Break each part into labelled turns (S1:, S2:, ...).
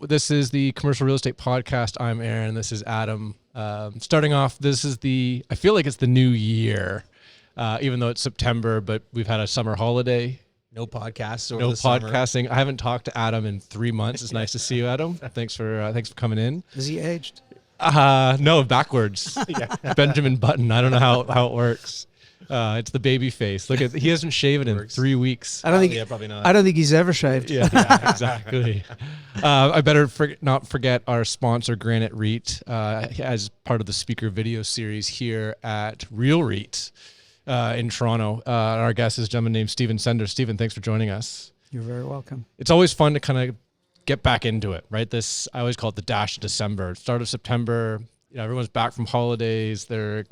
S1: This is the Commercial Real Estate Podcast. I'm Aaron. This is Adam. Starting off, I feel like it's the new year, even though it's September, but we've had a summer holiday.
S2: No podcasts over
S1: no
S2: the summer.
S1: podcasting. I haven't talked to Adam in 3 months. It's nice to see you, Adam. Thanks for coming in.
S3: Is he aged?
S1: No, backwards. Benjamin Button. I don't know how it works. It's the baby face. Look he hasn't shaven in 3 weeks.
S3: I don't think.
S2: Yeah, probably not.
S3: I don't think he's ever shaved.
S1: Yeah, exactly. I better not forget our sponsor, Granite REIT, as part of the speaker video series here at RealREIT in Toronto. Our guest is a gentleman named Stephen Sender. Stephen, thanks for joining us.
S3: You're very welcome.
S1: It's always fun to kind of get back into it, right? I always call it the dash of December. Start of September, everyone's back from holidays. Their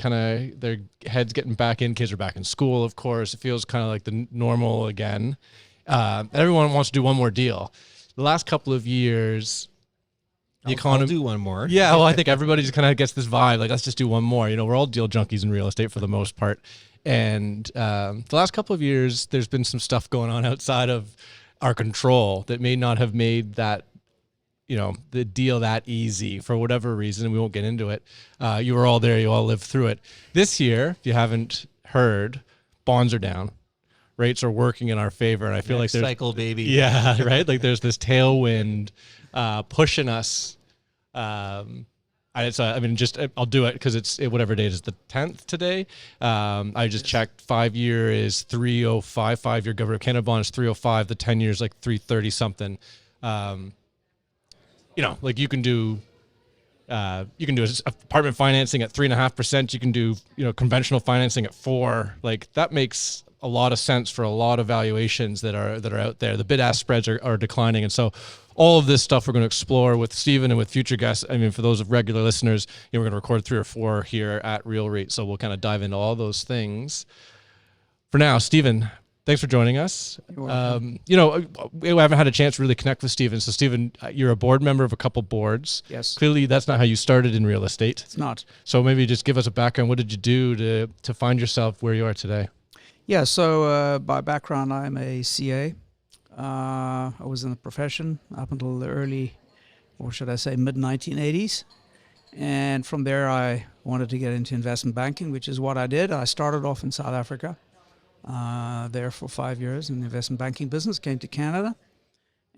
S1: heads getting back in. Kids are back in school, of course. It feels kind of like the normal again. Everyone wants to do one more deal. The last couple of years, the economy.
S2: I'll do one more.
S1: Yeah, well, I think everybody just kind of gets this vibe, like, let's just do one more. We're all deal junkies in real estate for the most part. And the last couple of years, there's been some stuff going on outside of our control that may not have made that, the deal that easy for whatever reason, and we won't get into it. You were all there. You all lived through it. This year, if you haven't heard, bonds are down. Rates are working in our favor. And I feel like there's
S2: cycle, baby.
S1: Yeah, right? Like there's this tailwind pushing us. I'll do it because it's whatever date is the 10th today. I just checked. 5 year is 305. 5 year Government of Canada bond is 305. The 10 years like 330 something. Like you can do apartment financing at 3.5%. You can do conventional financing at 4%. Like that makes a lot of sense for a lot of valuations that are out there. The bid-ask spreads are declining, and so all of this stuff we're going to explore with Stephen and with future guests. I mean, for those of regular listeners, we're going to record 3 or 4 here at RealREIT, so we'll kind of dive into all those things. For now, Stephen, thanks for joining us.
S3: You're welcome.
S1: We haven't had a chance to really connect with Stephen. So, Stephen, you're a board member of a couple boards.
S3: Yes.
S1: Clearly, that's not how you started in real estate.
S3: It's not.
S1: So maybe just give us a background. What did you do to find yourself where you are today?
S3: Yeah. So by background, I'm a CA. I was in the profession up until the early, or should I say, mid-1980s. And from there, I wanted to get into investment banking, which is what I did. I started off in South Africa. There for 5 years in the investment banking business, came to Canada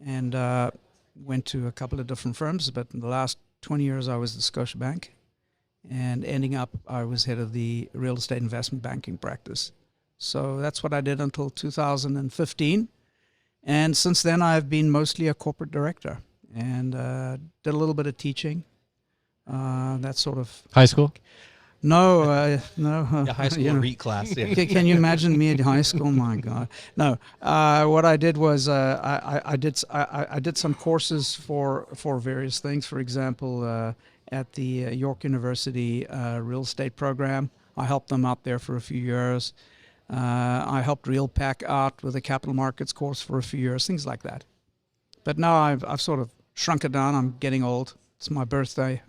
S3: and went to a couple of different firms, but in the last 20 years I was at Scotia Bank, and ending up I was head of the real estate investment banking practice. So that's what I did until 2015, and since then I've been mostly a corporate director and did a little bit of teaching, that sort of...
S1: High school?
S3: No.
S2: The high school REIT class. Yeah.
S3: Can you imagine me at high school? My God, no. What I did was I did some courses for various things. For example, at the York University real estate program, I helped them out there for a few years. I helped RealPAC out with a capital markets course for a few years, things like that. But now I've sort of shrunk it down. I'm getting old. It's my birthday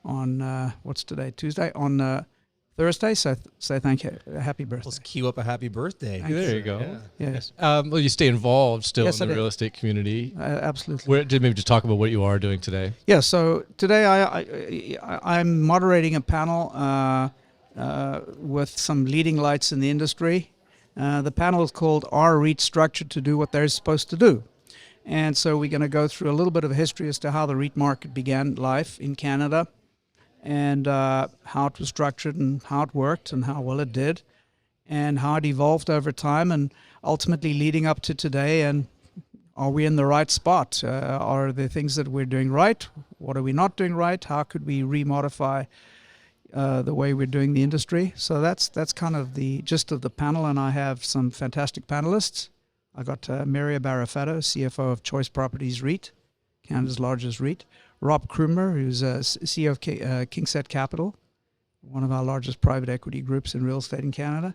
S3: on what's today? Tuesday. On Thursday. So thank you. Happy birthday.
S2: Let's cue up a happy birthday.
S1: There you go.
S3: Yeah. Yes.
S1: Well, you stay involved still
S3: Yes,
S1: in the
S3: I did.
S1: real estate community.
S3: Absolutely.
S1: Maybe just talk about what you are doing today.
S3: Yeah. So today I'm moderating a panel with some leading lights in the industry. The panel is called "Are REITs Structured to Do What They're Supposed to Do?" And so we're going to go through a little bit of a history as to how the REIT market began life in Canada, and how it was structured and how it worked and how well it did and how it evolved over time and ultimately leading up to today. And are we in the right spot? Are there things that we're doing right? What are we not doing right? How could we remodify the way we're doing the industry? So that's kind of the gist of the panel, and I have some fantastic panelists. I got Maria Barafato, CFO of Choice Properties REIT, Canada's largest REIT. Rob Krumer, who's CEO of Kingset Capital, one of our largest private equity groups in real estate in Canada.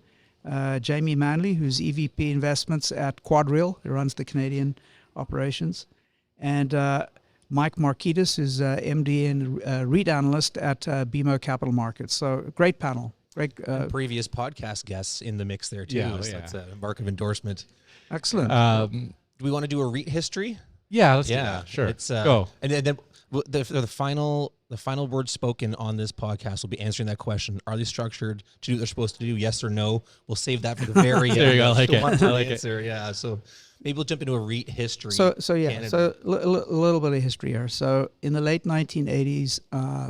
S3: Jamie Manley, who's EVP Investments at QuadReal, who runs the Canadian operations. And Mike Markides, who's MD and REIT analyst at BMO Capital Markets. So great panel. Great.
S2: Previous podcast guests in the mix there too.
S1: Yeah,
S2: So that's a mark of endorsement.
S3: Excellent.
S2: Do we want to do a REIT history?
S1: Yeah, let's do that. Sure.
S2: It's
S1: Go.
S2: And then the final word spoken on this podcast will be answering that question. Are they structured to do what they're supposed to do? Yes or no? We'll save that for the very end.
S1: There you go. I like it.
S2: I like answer. Yeah. So maybe we'll jump into a REIT history.
S3: So
S2: Canada.
S3: a little bit of history here. So in the late 1980s,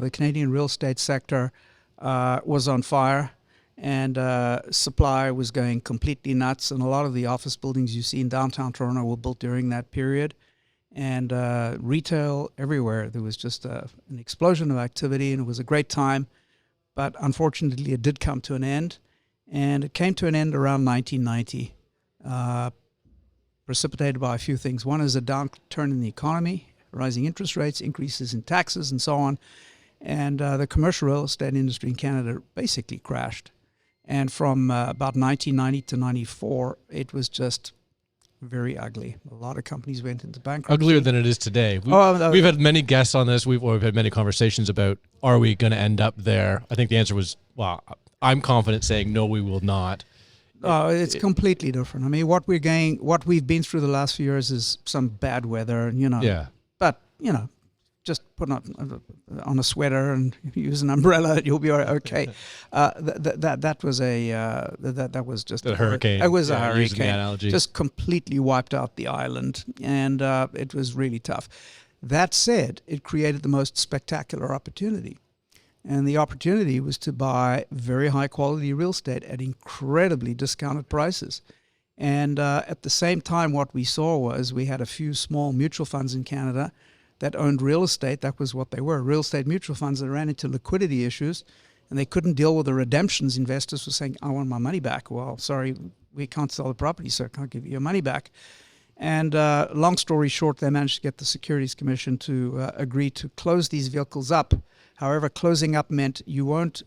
S3: the Canadian real estate sector was on fire, and supply was going completely nuts. And a lot of the office buildings you see in downtown Toronto were built during that period. And retail everywhere. There was just an explosion of activity, and it was a great time. But unfortunately, it did come to an end. And it came to an end around 1990, precipitated by a few things. One is a downturn in the economy, rising interest rates, increases in taxes, and so on. And the commercial real estate industry in Canada basically crashed. And from about 1990 to 94, it was just very ugly. A lot of companies went into bankruptcy.
S1: Uglier than it is today. We've had many guests on this. We've had many conversations about, are we going to end up there? I think the answer was, well, I'm confident saying no, we will not.
S3: It's completely different. I mean, what we've been through the last few years is some bad weather,
S1: Yeah.
S3: But, just put on a sweater and use an umbrella, you'll be okay. That was just
S1: a hurricane.
S3: It was a
S1: using the
S3: hurricane.
S1: analogy.
S3: Just completely wiped out the island, and it was really tough. That said, it created the most spectacular opportunity. And the opportunity was to buy very high quality real estate at incredibly discounted prices. And at the same time, what we saw was we had a few small mutual funds in Canada that owned real estate. That was what they were, real estate mutual funds that ran into liquidity issues, and they couldn't deal with the redemptions. Investors were saying, I want my money back. Well, sorry, we can't sell the property, so I can't give you your money back. And long story short, they managed to get the Securities Commission to agree to close these vehicles up. However, closing up meant you won't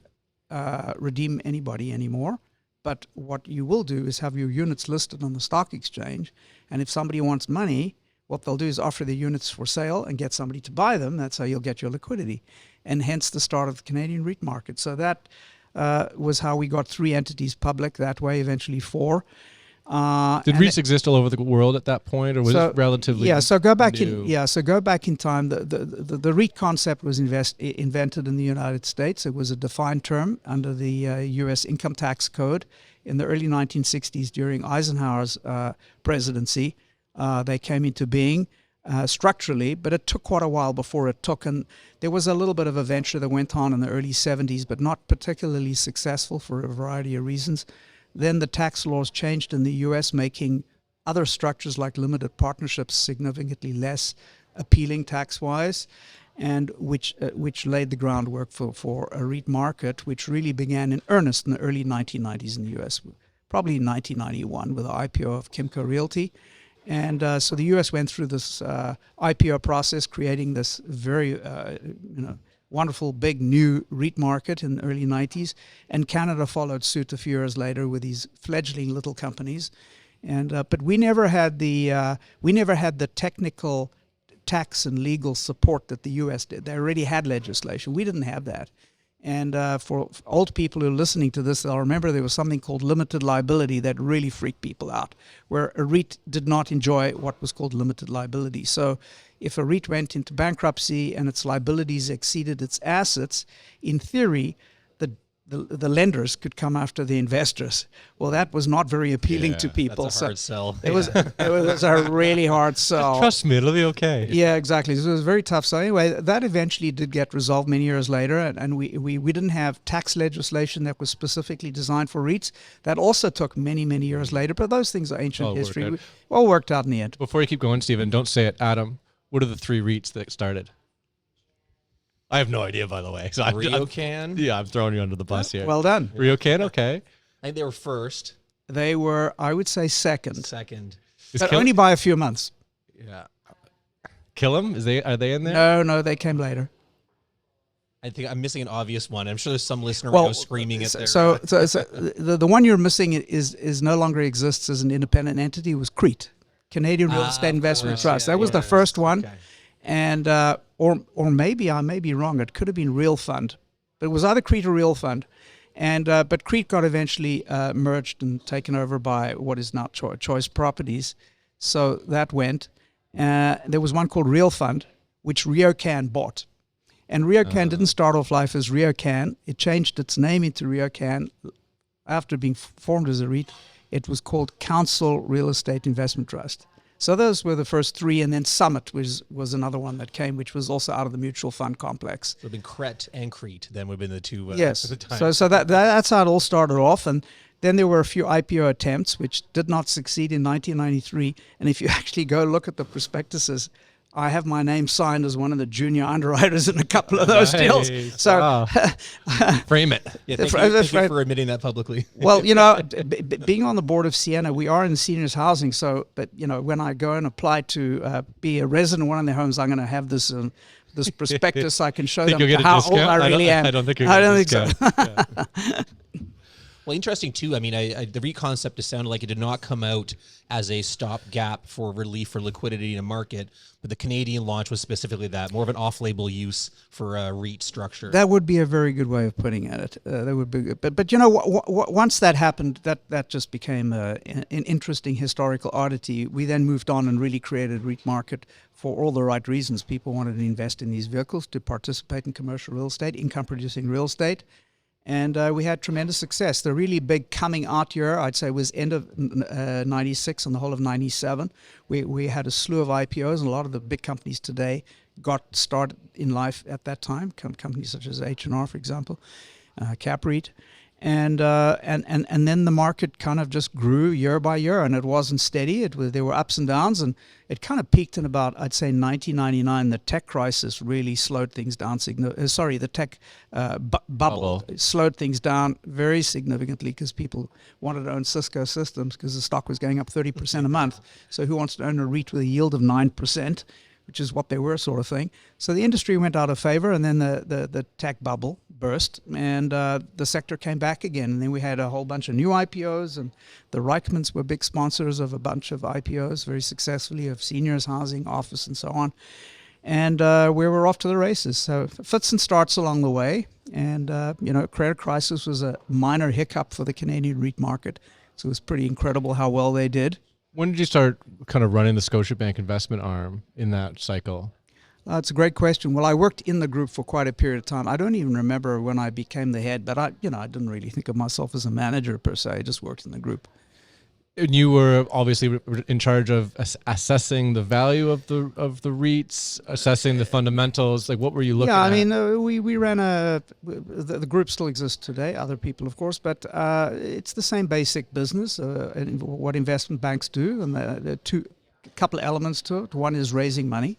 S3: redeem anybody anymore. But what you will do is have your units listed on the stock exchange. And if somebody wants money, what they'll do is offer the units for sale and get somebody to buy them. That's how you'll get your liquidity. And hence the start of the Canadian REIT market. So that was how we got 3 entities public that way, eventually 4.
S1: Did REITs exist all over the world at that point, or was it relatively
S3: so go back
S1: new?
S3: So go back in time. The REIT concept was invented in the United States. It was a defined term under the U.S. Income Tax Code in the early 1960s during Eisenhower's presidency. They came into being structurally, but it took quite a while before it took. And there was a little bit of a venture that went on in the early 70s, but not particularly successful for a variety of reasons. Then the tax laws changed in the U.S., making other structures like limited partnerships significantly less appealing tax-wise, and which laid the groundwork for a REIT market, which really began in earnest in the early 1990s in the U.S., probably in 1991 with the IPO of Kimco Realty. And so the U.S. went through this IPO process, creating this very wonderful big new REIT market in the early 90s, and Canada followed suit a few years later with these fledgling little companies. And but we never had the technical tax and legal support that the U.S. did. They already had legislation. We didn't have that. And for old people who are listening to this, they'll remember there was something called limited liability that really freaked people out, where a REIT did not enjoy what was called limited liability. So if a REIT went into bankruptcy and its liabilities exceeded its assets, in theory, the lenders could come after the investors. Well, that was not very appealing to people.
S2: That's a hard sell.
S3: It was a really hard sell.
S1: Trust me, it'll be okay.
S3: Yeah, exactly. So it was very tough. So anyway, that eventually did get resolved many years later, and we didn't have tax legislation that was specifically designed for REITs. That also took many, many years later, but those things are ancient history. All worked out in the end.
S1: Before you keep going, Stephen, don't say it. Adam, what are the 3 REITs that started? I have no idea, by the way. So
S2: RioCan?
S1: Yeah, I'm throwing you under the bus here.
S3: Well done.
S1: RioCan, okay.
S2: I think they were first.
S3: They were, I would say, second. But only by a few months.
S1: Yeah. Killam? Are they in there?
S3: No, they came later.
S2: I think I'm missing an obvious one. I'm sure there's some listener right now screaming at their...
S3: So the one you're missing is no longer exists as an independent entity. It was CREIT, Canadian Real Estate Investment Trust. That was the first one. Okay. And or maybe I may be wrong. It could have been Real Fund, but it was either CREIT or Real Fund. And but CREIT got eventually merged and taken over by what is now Choice Properties. So that went, There was one called Real Fund, which RioCan bought. And RioCan didn't start off life as RioCan. It changed its name into RioCan after being formed as a REIT. It was called Council Real Estate Investment Trust. So those were the first three, and then Summit was another one that came, which was also out of the mutual fund complex.
S2: So it would have been Cret and Crete, then would have been the two
S3: yes.
S2: at the time.
S3: So that's how it all started off. And then there were a few IPO attempts, which did not succeed in 1993. And if you actually go look at the prospectuses, I have my name signed as one of the junior underwriters in a couple of those deals. So
S1: wow. Frame it.
S2: Yeah, thank you for admitting that publicly.
S3: Well, being on the board of Sienna, we are in seniors housing. So, but when I go and apply to be a resident in one of their homes, I'm going to have this prospectus. I can show them how old I really am.
S1: I don't think you're going to
S3: so.
S1: Yeah.
S2: Well, interesting too. I mean, the REIT concept has sounded like it did not come out as a stopgap for relief for liquidity in a market, but the Canadian launch was specifically that, more of an off-label use for a REIT structure.
S3: That would be a very good way of putting it. That would be good. But once that happened, that just became an interesting historical oddity. We then moved on and really created a REIT market for all the right reasons. People wanted to invest in these vehicles to participate in commercial real estate, income-producing real estate. And we had tremendous success. The really big coming out year, I'd say, was end of 96 and the whole of 97. We had a slew of IPOs, and a lot of the big companies today got started in life at that time, companies such as H&R, for example, CapREIT. And then the market kind of just grew year by year, and it wasn't steady. There were ups and downs, and it kind of peaked in about, I'd say, 1999. The tech crisis really slowed things down. The tech bubble slowed things down very significantly because people wanted to own Cisco systems because the stock was going up 30% a month. So who wants to own a REIT with a yield of 9%? Which is what they were, sort of thing. So the industry went out of favor, and then the tech bubble burst, and the sector came back again. And then we had a whole bunch of new IPOs, and the Reichmans were big sponsors of a bunch of IPOs, very successfully, of seniors housing, office, and so on. And we were off to the races. So fits and starts along the way. And, credit crisis was a minor hiccup for the Canadian REIT market. So it was pretty incredible how well they did.
S1: When did you start kind of running the Scotia Bank investment arm in that cycle?
S3: It's a great question. Well, I worked in the group for quite a period of time. I don't even remember when I became the head, but I didn't really think of myself as a manager per se. I just worked in the group.
S1: And you were obviously in charge of assessing the value of the REITs, assessing the fundamentals. Like, what were you looking at?
S3: Yeah, I mean, we ran the group still exists today, other people, of course, but it's the same basic business, what investment banks do. And there are a couple of elements to it. One is raising money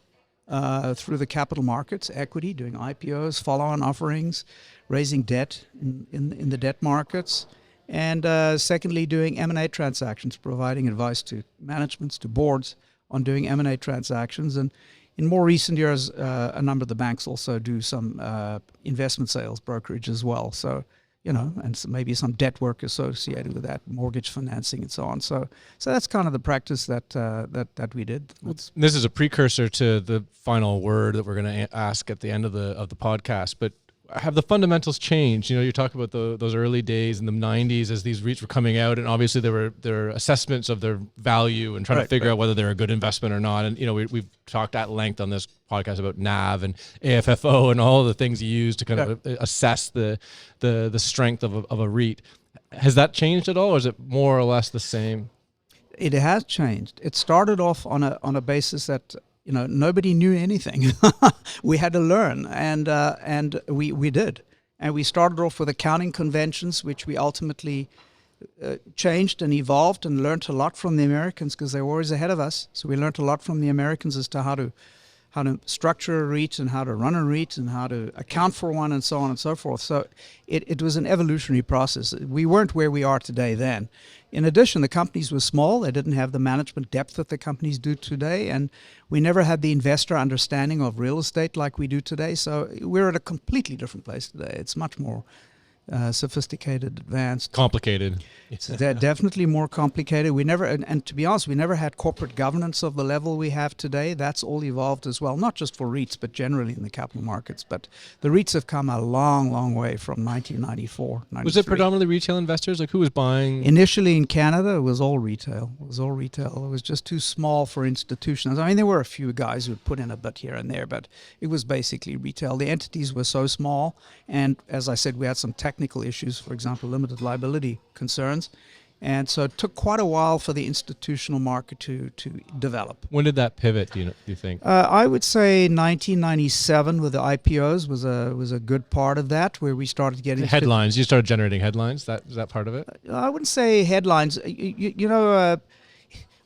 S3: through the capital markets, equity, doing IPOs, follow-on offerings, raising debt in the debt markets. And secondly, doing M&A transactions, providing advice to managements, to boards on doing M&A transactions. And in more recent years, a number of the banks also do some investment sales brokerage as well. So, and maybe some debt work associated with that, mortgage financing and so on. So that's kind of the practice that we did.
S1: This is a precursor to the final word that we're going to ask at the end of the podcast, but have the fundamentals changed? You talk about those early days in the 90s as these REITs were coming out, and obviously there were assessments of their value and trying to figure out whether they're a good investment or not. And we've talked at length on this podcast about NAV and AFFO and all the things you use to kind of assess the strength of a REIT. Has that changed at all, or is it more or less the same?
S3: It has changed. It started off on a basis that nobody knew anything. We had to learn, and we did. And we started off with accounting conventions, which we ultimately changed and evolved and learned a lot from the Americans because they were always ahead of us. So we learned a lot from the Americans as to how to structure a REIT and how to run a REIT and how to account for one and so on and so forth. So it was an evolutionary process. We weren't where we are today then. In addition, the companies were small. They didn't have the management depth that the companies do today, and we never had the investor understanding of real estate like we do today. So we're at a completely different place today. It's much more sophisticated, advanced.
S1: Complicated.
S3: They're definitely more complicated. We never, and to be honest, we never had corporate governance of the level we have today. That's all evolved as well, not just for REITs, but generally in the capital markets. But the REITs have come a long, long way from 1994, 93.
S1: Was it predominantly retail investors? Like who was buying?
S3: Initially in Canada, it was all retail. It was just too small for institutions. I mean, there were a few guys who would put in a bit here and there, but it was basically retail. The entities were so small, and as I said, we had some technical issues, for example, limited liability concerns. And so it took quite a while for the institutional market to develop.
S1: When did that pivot, do you think?
S3: I would say 1997 with the IPOs was a good part of that, where we started getting
S1: headlines. You started generating headlines. Is that part of it?
S3: I wouldn't say headlines.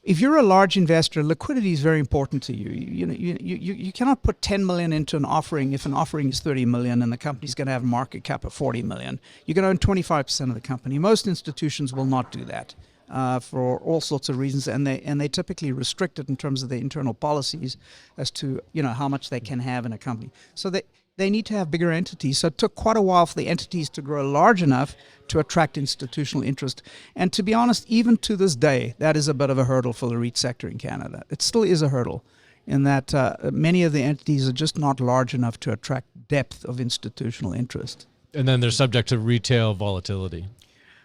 S3: If you're a large investor, liquidity is very important to you. You cannot put 10 million into an offering if an offering is 30 million and the company's going to have a market cap of 40 million. You can own 25% of the company. Most institutions will not do that for all sorts of reasons, and they typically restrict it in terms of their internal policies as to how much they can have in a company. So they need to have bigger entities. So it took quite a while for the entities to grow large enough to attract institutional interest. And to be honest, even to this day, that is a bit of a hurdle for the REIT sector in Canada. It still is a hurdle in that many of the entities are just not large enough to attract depth of institutional interest.
S1: And then they're subject to retail volatility.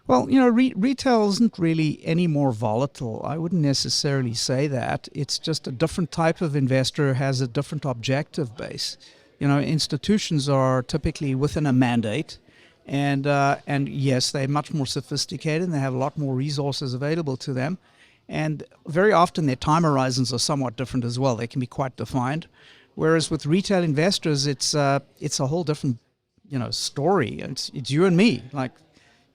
S3: Well, retail isn't really any more volatile. I wouldn't necessarily say that. It's just a different type of investor has a different objective base. Institutions are typically within a mandate, and yes, they're much more sophisticated and they have a lot more resources available to them. And very often their time horizons are somewhat different as well. They can be quite defined. Whereas with retail investors, it's a whole different, story. It's you and me. Like,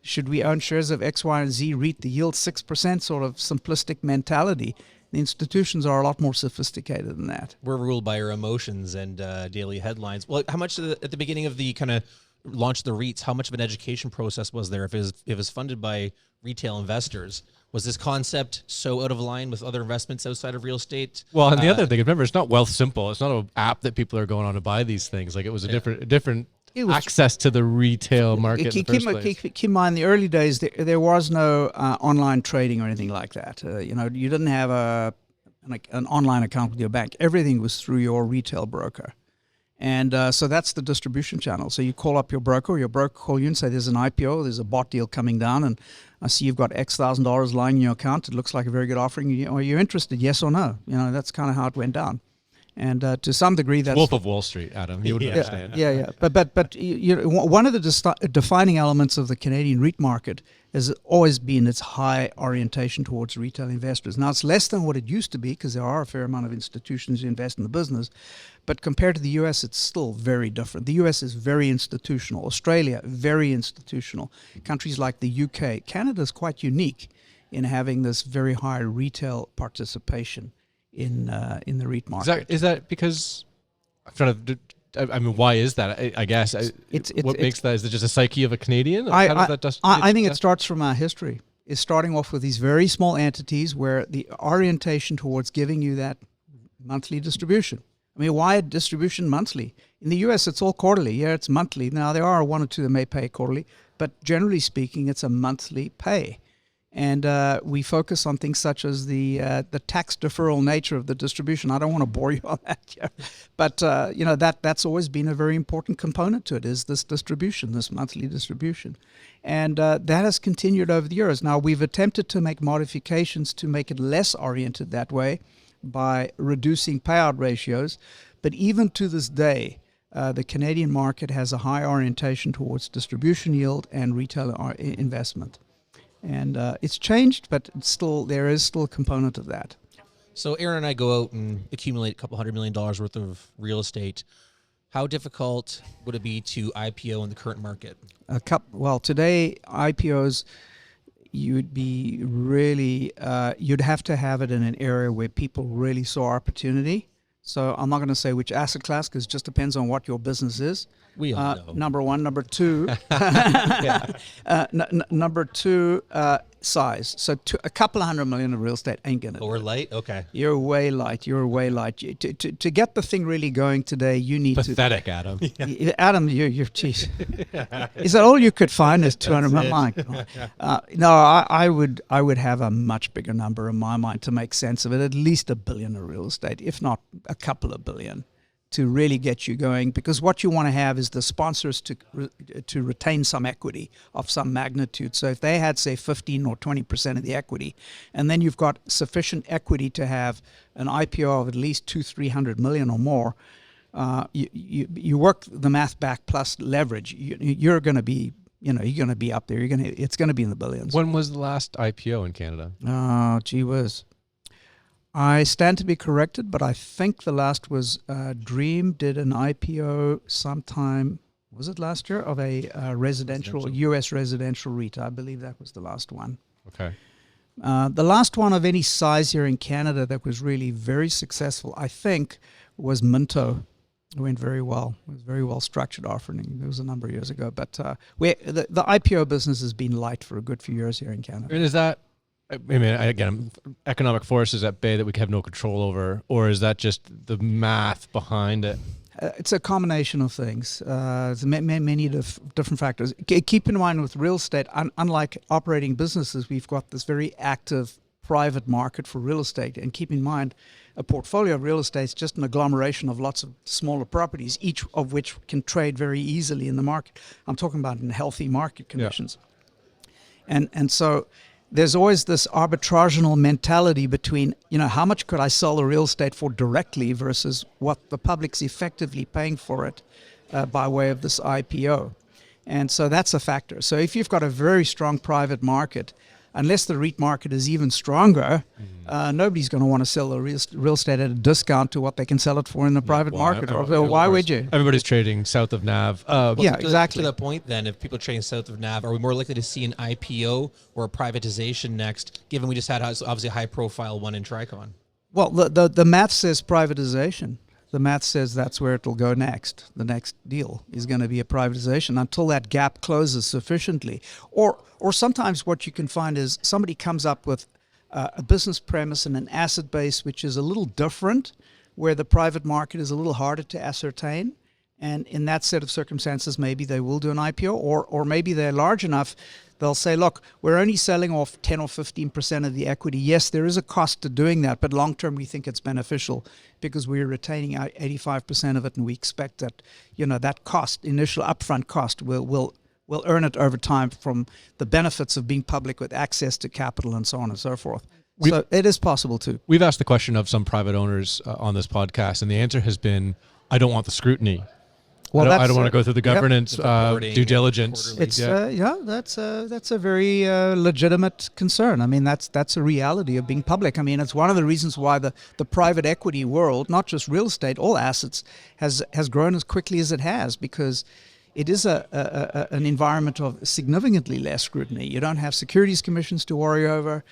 S3: should we own shares of X, Y, and Z REIT? The yield 6% sort of simplistic mentality. The institutions are a lot more sophisticated than that.
S2: We're ruled by our emotions and daily headlines. Well, how much at the beginning of the kind of launch of the REITs, how much of an education process was there if it was funded by retail investors? Was this concept so out of line with other investments outside of real estate?
S1: Well, and the other thing, remember, it's not Wealthsimple. It's not an app that people are going on to buy these things. Like it was a different access to the retail market.
S3: Keep in mind, the early days, there was no online trading or anything like that. You didn't have an online account with your bank. Everything was through your retail broker. And so that's the distribution channel. So you call up your broker call you and say, there's an IPO, there's a bot deal coming down, and I see you've got X thousand dollars lying in your account. It looks like a very good offering. Are you interested? Yes or no? That's kind of how it went down. And to some degree, that's
S1: Wolf of Wall Street, Adam. You would understand.
S3: Yeah. But one of the defining elements of the Canadian REIT market has always been its high orientation towards retail investors. Now, it's less than what it used to be because there are a fair amount of institutions who invest in the business. But compared to the U.S., it's still very different. The U.S. is very institutional. Australia, very institutional. Countries like the U.K. Canada is quite unique in having this very high retail participation in the REIT market.
S1: Is that because I'm trying to? I mean, why is that? I guess what makes that? Is it just a psyche of a Canadian?
S3: I think it starts from our history. It's starting off with these very small entities where the orientation towards giving you that monthly distribution. I mean, why a distribution monthly? In the U.S., it's all quarterly. Yeah, it's monthly. Now, there are one or two that may pay quarterly, but generally speaking, it's a monthly pay. And we focus on things such as the tax deferral nature of the distribution. I don't want to bore you on that here, but that's always been a very important component to it, is this distribution, this monthly distribution. And that has continued over the years. Now, we've attempted to make modifications to make it less oriented that way by reducing payout ratios, but even to this day, the Canadian market has a high orientation towards distribution yield and retail investment. And it's changed, but there is still a component of that.
S2: So Aaron and I go out and accumulate a couple $100 million worth of real estate. How difficult would it be to IPO in the current market?
S3: Well, today IPOs, you'd be really, you'd have to have it in an area where people really saw opportunity. So I'm not going to say which asset class, because it just depends on what your business is.
S2: We all know.
S3: Number one. Number two, number two, size. So a couple of $100 million of real estate ain't going to do
S2: We're
S3: it.
S2: light? Okay.
S3: You're way light. You're way light. To get the thing really going today, you need
S1: Pathetic, Adam.
S3: Adam, you're geez. Is that all you could find is 200 million? No, I would have a much bigger number in my mind to make sense of it. At least $1 billion of real estate, if not a couple of billion, to really get you going. Because what you want to have is the sponsors to retain some equity of some magnitude. So if they had, say, 15 or 20% of the equity, and then you've got sufficient equity to have an IPO of at least 200-300 million or more, you work the math back plus leverage. You're going to be, you're going to be up there. It's going to be in the billions.
S1: When was the last IPO in Canada?
S3: Oh, gee whiz. I stand to be corrected, but I think the last was Dream did an IPO sometime, was it last year, of a U.S. residential REIT. I believe that was the last one.
S1: Okay.
S3: The last one of any size here in Canada that was really very successful, I think, was Minto. It went very well. It was a very well structured offering. It was a number of years ago. But the IPO business has been light for a good few years here in Canada.
S1: And is that, I mean, again, economic forces at bay that we have no control over, or is that just the math behind it?
S3: It's a combination of things. There's many different factors. Keep in mind with real estate, unlike operating businesses, we've got this very active private market for real estate. And keep in mind, a portfolio of real estate is just an agglomeration of lots of smaller properties, each of which can trade very easily in the market. I'm talking about in healthy market conditions. Yeah. And so there's always this arbitraginal mentality between, how much could I sell the real estate for directly versus what the public's effectively paying for it by way of this IPO. And so that's a factor. So if you've got a very strong private market, unless the REIT market is even stronger, nobody's going to want to sell the real estate at a discount to what they can sell it for in the private market. Why would you?
S1: Everybody's trading south of NAV.
S3: Exactly.
S2: To that point, then, if people are trading south of NAV, are we more likely to see an IPO or a privatization next, given we just had obviously a high-profile one in Tricon?
S3: Well, the math says privatization. The math says that's where it will go next. The next deal is going to be a privatization until that gap closes sufficiently. Or sometimes what you can find is somebody comes up with a business premise and an asset base which is a little different, where the private market is a little harder to ascertain. And in that set of circumstances, maybe they will do an IPO, or maybe they're large enough, they'll say, look, we're only selling off 10 or 15% of the equity. Yes, there is a cost to doing that, but long term we think it's beneficial because we're retaining 85% of it, and we expect that, that cost, initial upfront cost, will earn it over time from the benefits of being public with access to capital and so on and so forth. So it is possible too.
S1: We've asked the question of some private owners on this podcast, and the answer has been, I don't want the scrutiny. Well, I don't want to go through the governance due diligence.
S3: It's that's a very legitimate concern. I mean, that's a reality of being public. I mean, it's one of the reasons why the private equity world, not just real estate, all assets, has grown as quickly as it has, because it is an environment of significantly less scrutiny. You don't have securities commissions to worry over.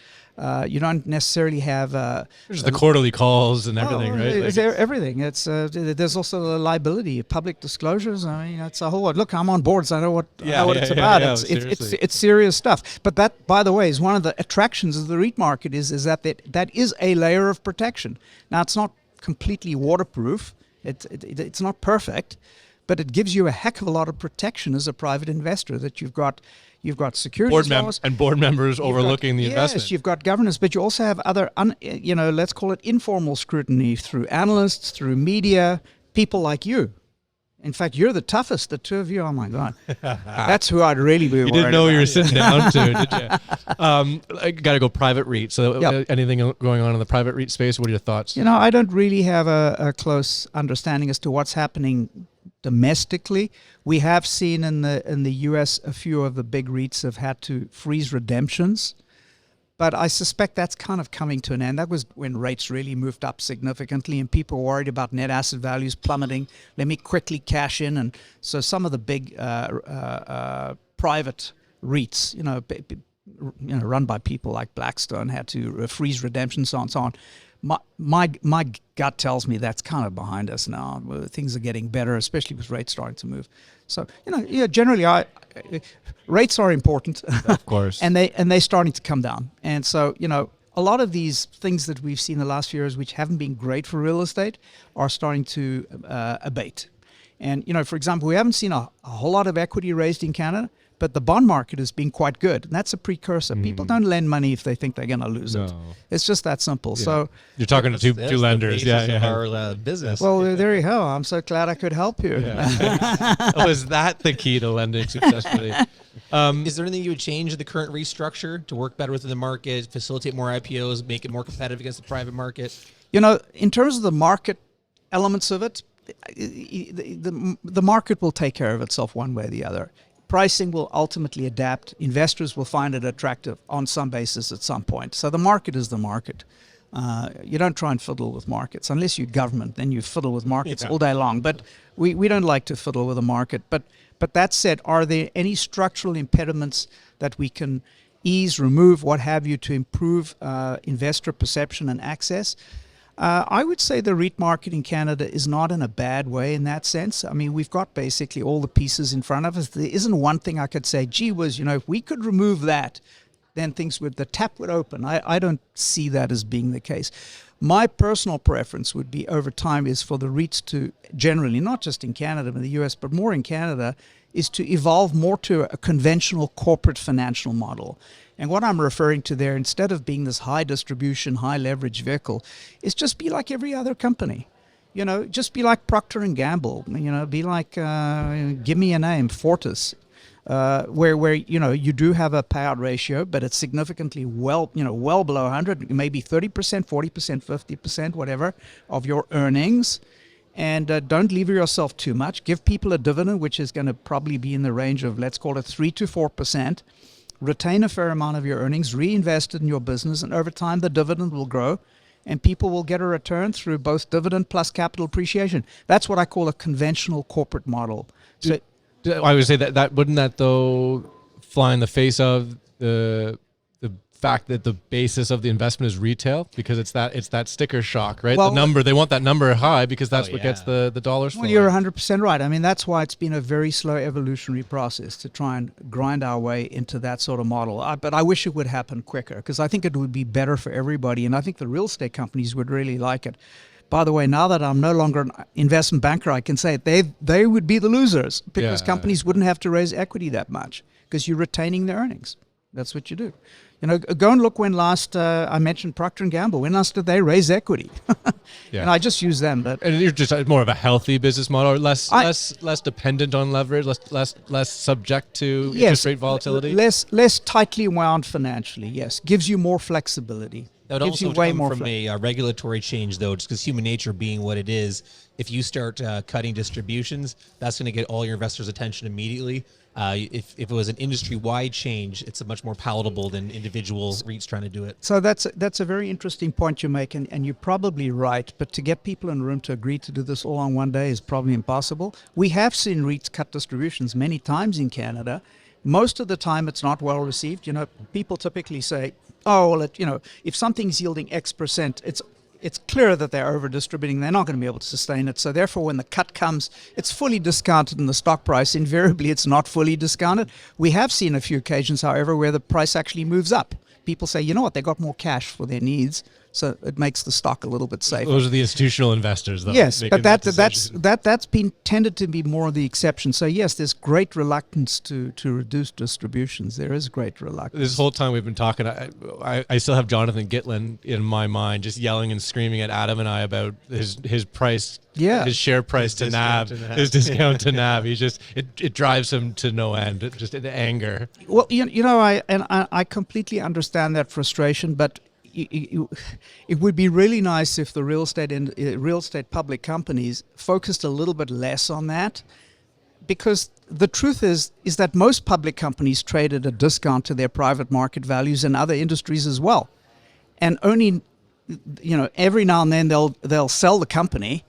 S3: You don't necessarily have
S1: there's the quarterly calls and everything, right?
S3: It's everything. It's there's also the liability, public disclosures. I mean, it's a whole lot. Look, I'm on boards. I know what it's about. It's serious stuff. But that, by the way, is one of the attractions of the REIT market. Is that is a layer of protection. Now, it's not completely waterproof. It's not perfect, but it gives you a heck of a lot of protection as a private investor, that you've got securities laws
S1: and board members overlooking the investment.
S3: Yes, you've got governance, but you also have other, let's call it informal scrutiny through analysts, through media, people like you. In fact, you're the toughest, the two of you. Oh my God, that's who I'd really be worried about.
S1: You didn't know you were sitting down to, did you? I got to go private REIT. So anything going on in the private REIT space? What are your thoughts?
S3: I don't really have a close understanding as to what's happening domestically. We have seen in the US a few of the big REITs have had to freeze redemptions, but I suspect that's kind of coming to an end. That was when rates really moved up significantly and people were worried about net asset values plummeting. Let me quickly cash in. And so some of the big private REITs, run by people like Blackstone, had to freeze redemptions, so on and so on. my gut tells me that's kind of behind us now. Things are getting better, especially with rates starting to move. So generally, rates are important,
S1: Of course.
S3: and they're starting to come down. And so a lot of these things that we've seen the last few years, which haven't been great for real estate, are starting to abate. And for example, we haven't seen a whole lot of equity raised in Canada, but the bond market has been quite good. And that's a precursor. People don't lend money if they think they're going to lose it. It's just that simple.
S1: Yeah.
S3: So
S1: You're talking to two lenders.
S2: Of our business.
S3: well, there you go. I'm so glad I could help you.
S1: Is that the key to lending successfully?
S2: Is there anything you would change in the current restructure to work better within the market, facilitate more IPOs, make it more competitive against the private market?
S3: In terms of the market elements of it, the market will take care of itself one way or the other. Pricing will ultimately adapt. Investors will find it attractive on some basis at some point. So the market is the market. You don't try and fiddle with markets. Unless you're government, then you fiddle with markets all day long. But we don't like to fiddle with the market. But that said, are there any structural impediments that we can ease, remove, what have you, to improve investor perception and access? I would say the REIT market in Canada is not in a bad way in that sense. I mean, we've got basically all the pieces in front of us. There isn't one thing I could say, gee whiz, if we could remove that, then the tap would open. I don't see that as being the case. My personal preference would be over time is for the REITs to generally, not just in Canada, but in the US, but more in Canada, is to evolve more to a conventional corporate financial model. And what I'm referring to there, instead of being this high distribution, high leverage vehicle, is just be like every other company. Just be like Procter & Gamble. Be like, give me a name, Fortis. Where you do have a payout ratio, but it's significantly well below 100, maybe 30%, 40%, 50%, whatever, of your earnings. And don't lever yourself too much. Give people a dividend, which is going to probably be in the range of, let's call it 3 to 4%. Retain a fair amount of your earnings, reinvest it in your business, and over time the dividend will grow, and people will get a return through both dividend plus capital appreciation. That's what I call a conventional corporate model. So,
S1: I would say that wouldn't that though fly in the face of the fact that the basis of the investment is retail, because it's that sticker shock, right?
S3: Well,
S1: the number, they want that number high because that's what gets the dollars flowing.
S3: Well, you're 100% right. I mean, that's why it's been a very slow evolutionary process to try and grind our way into that sort of model. But I wish it would happen quicker, because I think it would be better for everybody, and I think the real estate companies would really like it. By the way, now that I'm no longer an investment banker, I can say they would be the losers, because companies wouldn't have to raise equity that much, because you're retaining their earnings. That's what you do. Go and look when last I mentioned Procter & Gamble. When last did they raise equity? And I just use them. But
S1: and you're just more of a healthy business model, or less dependent on leverage, less subject to interest rate volatility.
S3: Less tightly wound financially. Yes, gives you more flexibility.
S2: That would also come from a regulatory change, though, just because human nature being what it is. If you start cutting distributions, that's going to get all your investors' attention immediately. If it was an industry-wide change, it's much more palatable than individual REITs trying to do it.
S3: So that's a very interesting point you make, and you're probably right. But to get people in the room to agree to do this all on one day is probably impossible. We have seen REITs cut distributions many times in Canada. Most of the time, it's not well received. People typically say, "Oh, well, if something's yielding X percent, it's clear that they're over-distributing. They're not going to be able to sustain it. So therefore, when the cut comes, it's fully discounted in the stock price. Invariably, it's not fully discounted. We have seen a few occasions, however, where the price actually moves up. People say, you know what, they got more cash for their needs, so it makes the stock a little bit safer.
S1: Those are the institutional investors, though.
S3: Yes, but that's been tended to be more of the exception. So yes, there's great reluctance to reduce distributions. There is great reluctance.
S1: This whole time we've been talking, I still have Jonathan Gitlin in my mind, just yelling and screaming at Adam and I about his price, his share price to NAV, his discount to NAV. He's just it drives him to no end, just in anger.
S3: Well, I completely understand that frustration, but it would be really nice if the real estate public companies focused a little bit less on that, because the truth is that most public companies trade at a discount to their private market values in other industries as well, and only every now and then they'll sell the company,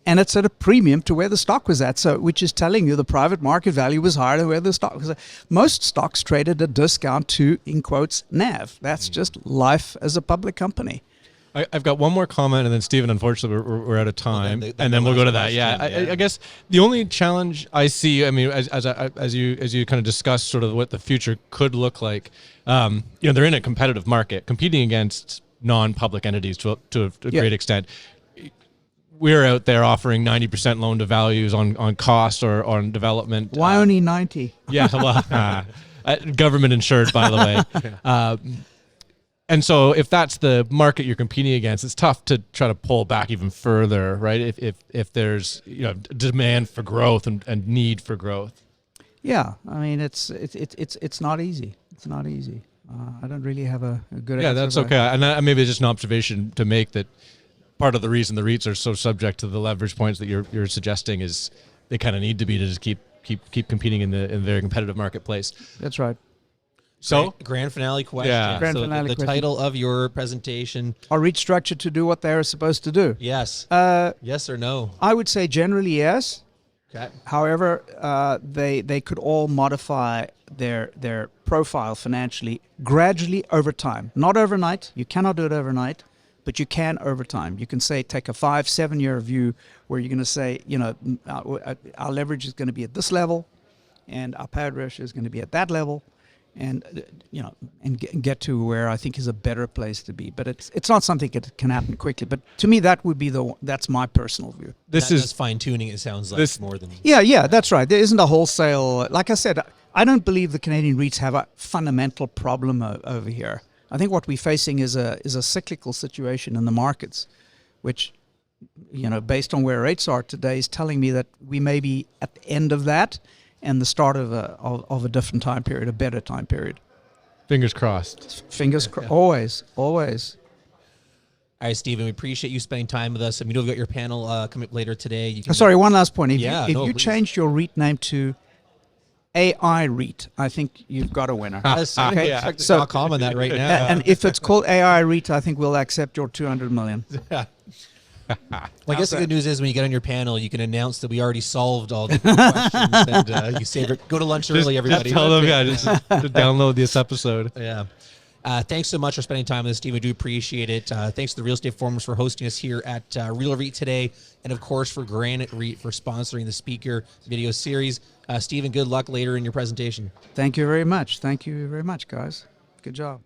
S3: and it's at a premium to where the stock was at. So, which is telling you the private market value was higher than where the stock was. Most stocks traded at a discount to, in quotes, NAV. That's just life as a public company.
S1: I've got one more comment, and then Stephen, unfortunately, we're out of time, and then we'll go to that.
S2: Question,
S1: I guess the only challenge I see, I mean, as you kind of discuss sort of what the future could look like, they're in a competitive market, competing against non-public entities to a great extent. We're out there offering 90% loan to values on cost or on development.
S3: Why only 90?
S1: Yeah, well, government insured, by the way. And so if that's the market you're competing against, it's tough to try to pull back even further, right? If there's demand for growth and need for growth.
S3: Yeah, I mean it's not easy. It's not easy. I don't really have a good answer.
S1: Yeah, that's okay. And maybe it's just an observation to make that part of the reason the REITs are so subject to the leverage points that you're suggesting is they kind of need to be to just keep competing in the very competitive marketplace.
S3: That's right.
S1: So
S2: grand finale question.
S1: Yeah.
S3: Grand
S2: so
S3: finale
S2: the
S3: question.
S2: title of your presentation.
S3: Are REITs structured to do what they are supposed to do?
S2: Yes. Yes or no?
S3: I would say generally yes.
S2: Okay.
S3: However, they could all modify their profile financially gradually over time. Not overnight. You cannot do it overnight, but you can over time. You can say take a 5-7 year view where you're going to say, our leverage is going to be at this level, and our payout ratio is going to be at that level, and get to where I think is a better place to be. But it's not something that can happen quickly. But to me, that would be that's my personal view.
S2: This is fine tuning. It sounds like more than
S3: yeah, that's right. There isn't a wholesale. Like I said, I don't believe the Canadian REITs have a fundamental problem over here. I think what we're facing is a cyclical situation in the markets, which, based on where rates are today, is telling me that we may be at the end of that and the start of a different time period, a better time period.
S1: fingers crossed.
S3: Always, always.
S2: All right, Stephen, we appreciate you spending time with us. I mean, you've got your panel coming up later today. You can
S3: Sorry, one last point. If you
S2: please.
S3: changed your REIT name to AI REIT, I think you've got a winner.
S2: Okay,
S1: Yeah.
S2: check the .com on that right now.
S3: And if it's called AI REIT, I think we'll accept your 200 million.
S2: Well, I guess the good news is when you get on your panel, you can announce that we already solved all the questions, and you save it. Go to lunch early, everybody.
S1: Just tell them, just to download this episode.
S2: Yeah. Thanks so much for spending time with us, Steve. We do appreciate it. Thanks to the Real Estate Forums for hosting us here at RealREIT today, and of course for Granite REIT for sponsoring the speaker video series. Stephen, good luck later in your presentation.
S3: Thank you very much. Thank you very much, guys. Good job.